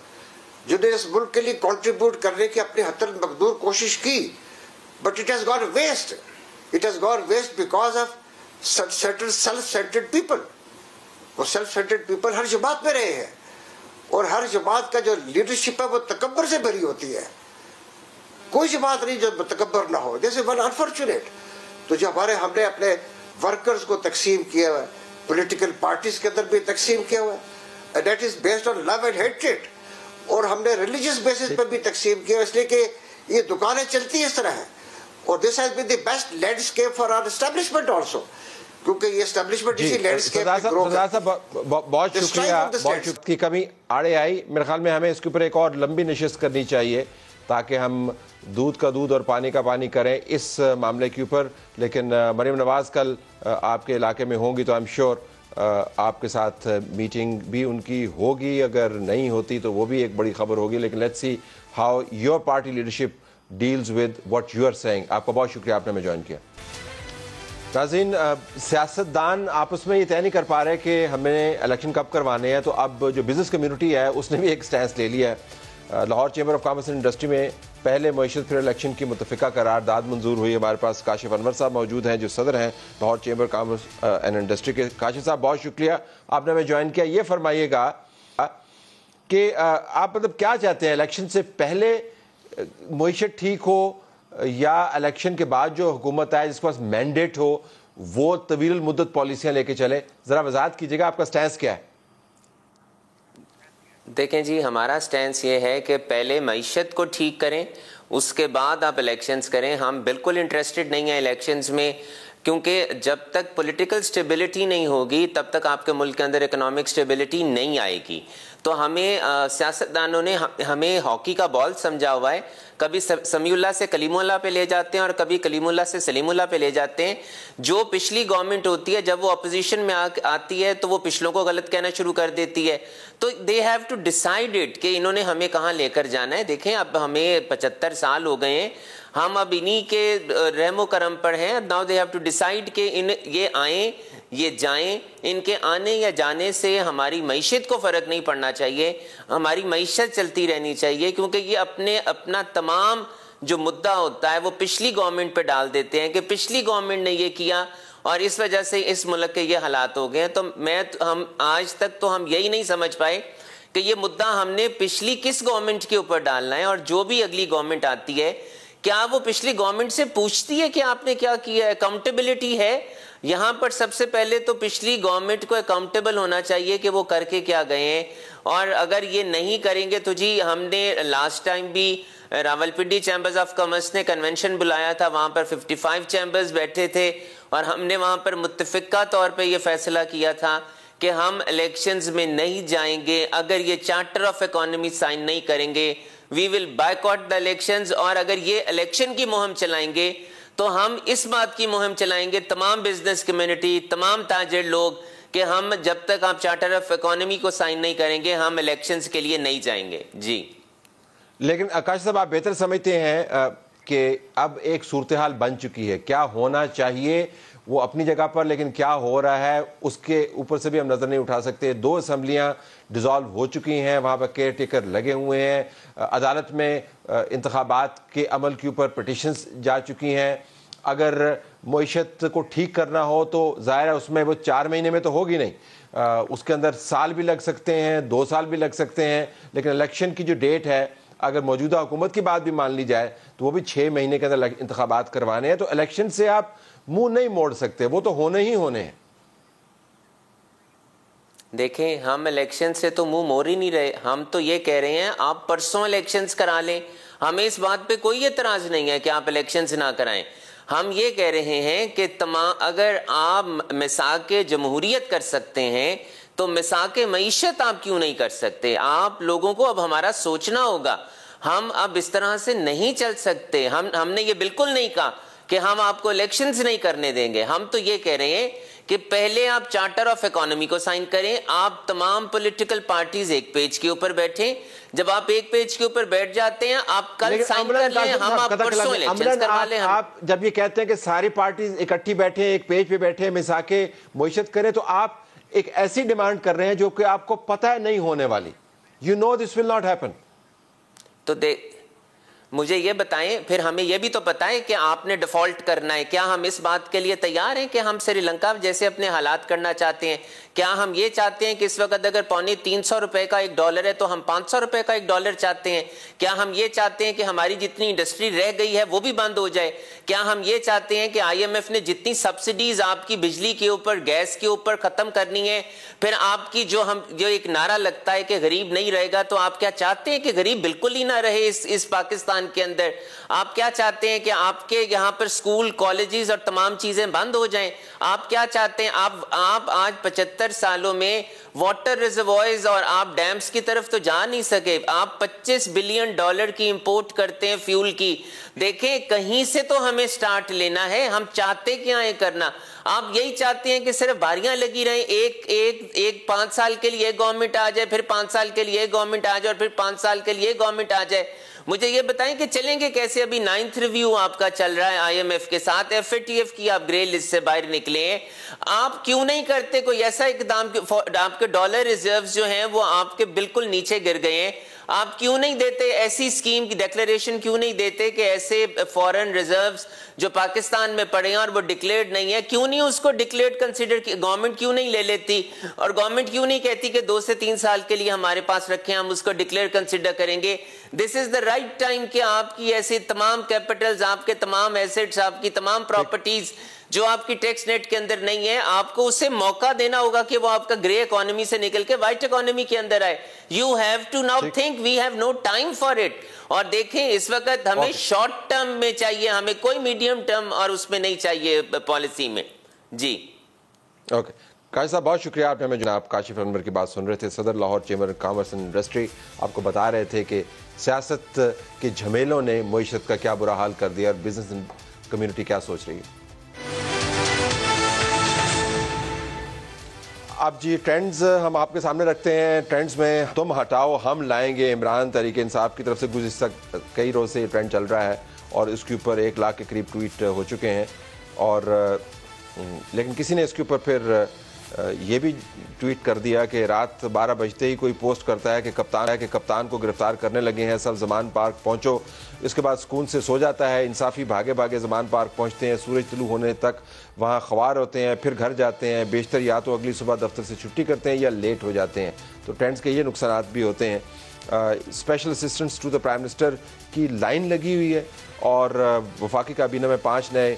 جنہیں اس ملک کے لیے کنٹریبیوٹ کرنے کی اپنی حد المقدور کوشش کی. but it has gone waste. It has gone waste because of certain self-centered people. وہ self-centered people ہر جماعت میں رہے ہیں اور ہر جماعت کا جو لیڈرشپ ہے وہ تکبر سے بھری ہوتی ہے. کوئی جماعت نہیں جو تکبر نہ ہو. This is one unfortunate. تو جو ہم نے اپنے ورکرز کو تقسیم کیا ہوا ہے, پولیٹیکل پارٹیز کے اندر بھی تقسیم کیا ہوا ہے, and that is based on love and hatred. اور ہم نے ریلیجیس بیسس پر بھی تقسیم کیا, اس لیے کہ یہ دکانیں چلتی اس طرح ہیں. اور this has been the best landscape for our establishment also. کیونکہ یہ اسٹیبلشمنٹ اسی لینڈسکیپ میں گرو کرتا ہے. بہت شکریہ. کی کمی آڑے آئی, میرے خیال میں ہمیں اس کے اوپر ایک اور لمبی نشست کرنی چاہیے تاکہ ہم دودھ کا دودھ اور پانی کا پانی کریں اس معاملے کے اوپر. لیکن مریم نواز کل آپ کے علاقے میں ہوں گی تو آئی ایم شیور آپ کے ساتھ میٹنگ بھی ان کی ہوگی. اگر نہیں ہوتی تو وہ بھی ایک بڑی خبر ہوگی. لیکن let's see how your party leadership deals with what you are seeing. آپ کا بہت شکریہ, آپ نے ہمیں جوائن کیا. ناظرین, سیاستدان آپس میں یہ طے نہیں کر پا رہے کہ ہمیں الیکشن کب کروانے ہیں, تو اب جو بزنس کمیونٹی ہے اس نے بھی ایک سٹینس لے لیا ہے. Lahore chamber of commerce and industry میں پہلے معیشت پھر الیکشن کی متفقہ قرارداد منظور ہوئی. ہمارے پاس کاشف انور صاحب موجود ہیں جو صدر ہیں Lahore chamber commerce and industry کے. کاشف صاحب بہت شکریہ, آپ نے ہمیں جوائن کیا. یہ فرمائیے گا کہ آپ مطلب کیا چاہتے ہیں, الیکشن سے پہلے معیشت ٹھیک ہو یا الیکشن کے بعد جو حکومت آئے جس کے پاس مینڈیٹ ہو وہ طویل المدت پالیسیاں لے کے چلے؟ ذرا وضاحت کیجیے گا, آپ کا سٹینس کیا ہے؟ دیکھیں جی, ہمارا سٹینس یہ ہے کہ پہلے معیشت کو ٹھیک کریں, اس کے بعد آپ الیکشنز کریں. ہم بالکل انٹرسٹڈ نہیں ہیں الیکشنز میں, کیونکہ جب تک پولیٹیکل سٹیبلٹی نہیں ہوگی تب تک آپ کے ملک کے اندر اکنامک سٹیبلٹی نہیں آئے گی. تو ہمیں سیاستدانوں نے ہمیں ہاکی کا بال سمجھا ہوا ہے, کبھی سمیع اللہ سے کلیم اللہ پہ لے جاتے ہیں اور کبھی کلیم اللہ سے سلیم اللہ پہ لے جاتے ہیں. جو پچھلی گورنمنٹ ہوتی ہے جب وہ اپوزیشن میں آتی ہے تو وہ پچھلوں کو غلط کہنا شروع کر دیتی ہے. تو they have to decide it کہ انہوں نے ہمیں کہاں لے کر جانا ہے. دیکھیں اب ہمیں 75 سال ہو گئے ہیں, ہم اب انہی کے رحم و کرم پر ہیں. Now they have to decide کہ یہ آئیں یہ جائیں. ان کے آنے یا جانے سے ہماری معیشت کو فرق نہیں پڑنا چاہیے, ہماری معیشت چلتی رہنی چاہیے, کیونکہ یہ اپنا تمام جو مدعا ہوتا ہے وہ پچھلی گورنمنٹ پہ ڈال دیتے ہیں کہ پچھلی گورنمنٹ نے یہ کیا اور اس وجہ سے اس ملک کے یہ حالات ہو گئے ہیں. تو ہم آج تک تو ہم یہی نہیں سمجھ پائے کہ یہ مدعا ہم نے پچھلی کس گورنمنٹ کے اوپر ڈالنا ہے, اور جو بھی اگلی گورنمنٹ آتی ہے کیا وہ پچھلی گورنمنٹ سے پوچھتی ہے کہ آپ نے کیا کیا ہے؟ اکاؤنٹیبلٹی ہے یہاں پر. سب سے پہلے تو پچھلی گورنمنٹ کو اکاؤنٹیبل ہونا چاہیے کہ وہ کر کے کیا گئے ہیں, اور اگر یہ نہیں کریں گے تو جی ہم نے لاسٹ ٹائم بھی راولپنڈی چیمبرز آف کامرس نے کنونشن بلایا تھا, وہاں پر 55 چیمبرز بیٹھے تھے اور ہم نے وہاں پر متفقہ طور پہ یہ فیصلہ کیا تھا کہ ہم الیکشنز میں نہیں جائیں گے اگر یہ چارٹر آف اکانومی سائن نہیں کریں گے. وی ول بائیکاٹ دا الیکشنز. اور اگر یہ الیکشن کی مہم چلائیں گے تو ہم اس بات کی مہم چلائیں گے تمام بزنس کمیونٹی, تمام تاجر لوگ, کہ ہم جب تک آپ چارٹر آف اکانومی کو سائن نہیں کریں گے ہم الیکشنز کے لیے نہیں جائیں گے. جی لیکن آکاش صاحب, آپ بہتر سمجھتے ہیں کہ اب ایک صورتحال بن چکی ہے, کیا ہونا چاہیے وہ اپنی جگہ پر, لیکن کیا ہو رہا ہے اس کے اوپر سے بھی ہم نظر نہیں اٹھا سکتے. 2 اسمبلیاں ڈیزالو ہو چکی ہیں, وہاں پر کیئر ٹیکر لگے ہوئے ہیں, عدالت میں انتخابات کے عمل کے اوپر پٹیشنز جا چکی ہیں. اگر معیشت کو ٹھیک کرنا ہو تو ظاہر ہے اس میں وہ 4 مہینے میں تو ہوگی نہیں, اس کے اندر سال بھی لگ سکتے ہیں, 2 سال بھی لگ سکتے ہیں. لیکن الیکشن کی جو ڈیٹ ہے اگر موجودہ حکومت کی بات بھی مان لی جائے تو وہ بھی 6 مہینے کے اندر انتخابات کروانے ہیں. تو الیکشن سے آپ منہ نہیں موڑ سکتے, وہ تو ہونے ہی ہونے ہیں. دیکھیں ہم الیکشن سے تو منہ موڑ ہی نہیں رہے, ہم تو یہ کہہ رہے ہیں آپ پرسوں الیکشنز کرا لیں, ہمیں اس بات پہ کوئی اعتراض نہیں ہے کہ آپ الیکشنز نہ کرائیں. ہم یہ کہہ رہے ہیں کہ اگر آپ مساق جمہوریت کر سکتے ہیں تو مساق معیشت آپ کیوں نہیں کر سکتے؟ آپ لوگوں کو اب ہمارا سوچنا ہوگا, ہم اب اس طرح سے نہیں چل سکتے. ہم نے یہ بالکل نہیں کہا کہ ہم آپ کو الیکشنز نہیں کرنے دیں گے. ہم تو یہ کہہ رہے ہیں کہ پہلے آپ چارٹر آف اکانومی کو سائن کریں, آپ تمام پولیٹیکل پارٹیز ایک پیج کے اوپر بیٹھیں. جب آپ ایک پیج کے اوپر بیٹھ جاتے ہیں آپ کل سائن کر لیں, ہم آپ پرسوں الیکشنز کروا لیں. آپ جب یہ کہتے ہیں کہ ساری پارٹیز اکٹھی بیٹھے ایک پیج پہ بیٹھے مساق معیشت کریں, تو آپ ایک ایسی ڈیمانڈ کر رہے ہیں جو کہ آپ کو پتہ ہے نہیں ہونے والی. You know this will not happen. تو مجھے یہ بتائیں، پھر ہمیں یہ بھی تو بتائیں کہ آپ نے ڈیفالٹ کرنا ہے. کیا ہم اس بات کے لیے تیار ہیں کہ ہم سری لنکا جیسے اپنے حالات کرنا چاہتے ہیں؟ کیا ہم یہ چاہتے ہیں کہ اس وقت اگر $350 کا $1 ہے تو ہم $500 کا $1 چاہتے ہیں؟ کیا ہم یہ چاہتے ہیں کہ ہماری جتنی انڈسٹری رہ گئی ہے وہ بھی بند ہو جائے؟ کیا ہم یہ چاہتے ہیں کہ IMF نے جتنی سبسڈیز آپ کی بجلی کے اوپر، گیس کے اوپر ختم کرنی ہے؟ پھر آپ کی جو ایک نعرہ لگتا ہے کہ غریب نہیں رہے گا، تو آپ کیا چاہتے ہیں کہ غریب بالکل ہی نہ رہے اس پاکستان کے اندر؟ آپ کیا چاہتے ہیں کہ آپ کے یہاں پر سکول، کالجز اور تمام چیزیں بند ہو جائیں؟ آپ کیا چاہتے ہیں؟ آپ آج 75 سالوں میں واٹر ریزروائرز اور آپ ڈیمز کی طرف تو جا نہیں سکے. آپ $25 بلین کی امپورٹ کرتے ہیں فیول کی. دیکھیں کہیں سے تو ہمیں سٹارٹ لینا ہے. ہم چاہتے کیا ہے کرنا؟ آپ یہی چاہتے ہیں کہ صرف باریاں لگی رہیں، ایک 5 سال کے لیے گورنمنٹ آ جائے، پھر 5 سال کے لیے گورنمنٹ آ جائے، اور پھر 5 سال کے لیے گورنمنٹ آ جائے. مجھے یہ بتائیں کہ چلیں گے کیسے؟ ابھی 9th ریویو آپ کا چل رہا ہے IMF کے ساتھ، FATF کی آپ گرے لسٹ سے باہر نکلے ہیں. آپ کیوں نہیں کرتے کوئی ایسا اقدام؟ آپ کے ڈالر ریزروز جو ہیں وہ آپ کے بالکل نیچے گر گئے ہیں. آپ کیوں نہیں دیتے ایسی اسکیم کی ڈیکلیریشن؟ کیوں نہیں دیتے کہ ایسے فورن ریزروز جو پاکستان میں پڑے ہیں اور وہ ڈکلیئرڈ نہیں ہے، کیوں نہیں اس کو ڈکلیئرڈ کنسیڈر کی گورنمنٹ کیوں نہیں لے لیتی؟ اور گورنمنٹ کیوں نہیں کہتی کہ 2 سے 3 سال کے لیے ہمارے پاس رکھیں، ہم اس کو ڈکلیئر کنسیڈر کریں گے؟ دس از دا رائٹ ٹائم کہ آپ کی ایسی تمام کیپٹلز، آپ کے تمام ایسٹس، آپ کی تمام پراپرٹیز جو آپ کی ٹیکس نیٹ کے اندر نہیں ہے، آپ کو اسے موقع دینا ہوگا کہ وہ آپ کا گرے اکانومی سے نکل کے وائٹ اکانومی کے اندر آئے. You have to now think, we have no time for it. اور دیکھیں اس وقت ہمیں شارٹ ٹرم میں چاہیے، ہمیں کوئی میڈیم ٹرم اور اس میں نہیں چاہیے پالیسی میں. جی اوکے قاضی صاحب، بہت شکریہ. آپ نے ہمیں جناب کاشف انور کی بات سن رہے تھے، صدر Lahore chamber commerce and industry. آپ کو بتا رہے تھے کہ سیاست کے جھمیلوں نے معیشت کا کیا برا حال کر دیا اور بزنس کمیونٹی کیا سوچ رہی ہے. اب جی ٹرینڈز ہم آپ کے سامنے رکھتے ہیں. ٹرینڈز میں تم ہٹاؤ ہم لائیں گے عمران تحریک انصاف کی طرف سے گزشتہ کئی روز سے یہ ٹرینڈ چل رہا ہے اور اس کے اوپر 1 لاکھ کے قریب ٹویٹ ہو چکے ہیں. اور لیکن کسی نے اس کے اوپر پھر یہ بھی ٹویٹ کر دیا کہ رات 12 بجتے ہی کوئی پوسٹ کرتا ہے کہ کپتان کو گرفتار کرنے لگے ہیں، سب زمان پارک پہنچو. اس کے بعد سکون سے سو جاتا ہے. انصافی بھاگے بھاگے زمان پارک پہنچتے ہیں، سورج طلوع ہونے تک وہاں خوار ہوتے ہیں، پھر گھر جاتے ہیں. بیشتر یا تو اگلی صبح دفتر سے چھٹی کرتے ہیں یا لیٹ ہو جاتے ہیں. تو ٹرینڈز کے یہ نقصانات بھی ہوتے ہیں. Special assistants to the prime minister کی لائن لگی ہوئی ہے اور وفاقی کابینہ میں 5 نئے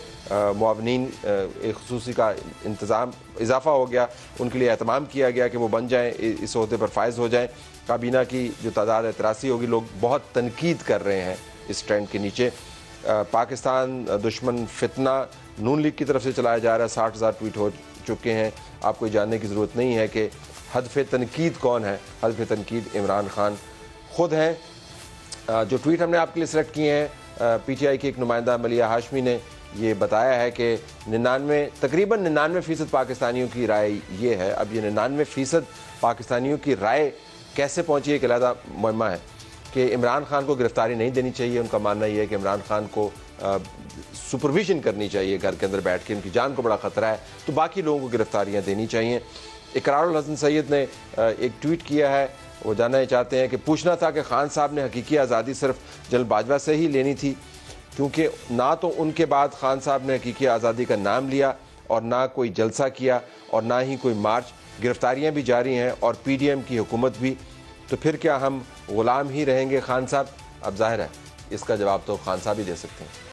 معاونین ایک خصوصی کا انتظام اضافہ ہو گیا. ان کے لیے اہتمام کیا گیا کہ وہ بن جائیں، اس عہدے پر فائز ہو جائیں. کابینہ کی جو تعداد 83 ہوگی. لوگ بہت تنقید کر رہے ہیں اس ٹرینڈ کے نیچے. پاکستان دشمن فتنہ نون لیگ کی طرف سے چلایا جا رہا ہے. 60,000 ٹویٹ ہو چکے ہیں. آپ کو جاننے کی ضرورت نہیں ہے کہ ہدف تنقید کون ہے. ہدف تنقید عمران خان خود ہیں. جو ٹویٹ ہم نے آپ کے لیے سلیکٹ کیے ہیں، PTI کی ایک نمائندہ ملیہ ہاشمی نے یہ بتایا ہے کہ تقریباً 99% پاکستانیوں کی رائے یہ ہے. اب یہ 99% پاکستانیوں کی رائے کیسے پہنچی ایک علیحدہ معمہ ہے کہ عمران خان کو گرفتاری نہیں دینی چاہیے. ان کا ماننا یہ ہے کہ عمران خان کو سپرویژن کرنی چاہیے گھر کے اندر بیٹھ کے، ان کی جان کو بڑا خطرہ ہے تو باقی لوگوں کو گرفتاریاں دینی چاہیے. اقرار الحسن سید نے ایک ٹویٹ کیا ہے. وہ جاننا چاہتے ہیں کہ پوچھنا تھا کہ خان صاحب نے حقیقی آزادی صرف جنرل باجوہ سے ہی لینی تھی، کیونکہ نہ تو ان کے بعد خان صاحب نے حقیقی آزادی کا نام لیا اور نہ کوئی جلسہ کیا اور نہ ہی کوئی مارچ. گرفتاریاں بھی جاری ہیں اور PDM کی حکومت بھی. تو پھر کیا ہم غلام ہی رہیں گے خان صاحب؟ اب ظاہر ہے اس کا جواب تو خان صاحب ہی دے سکتے ہیں.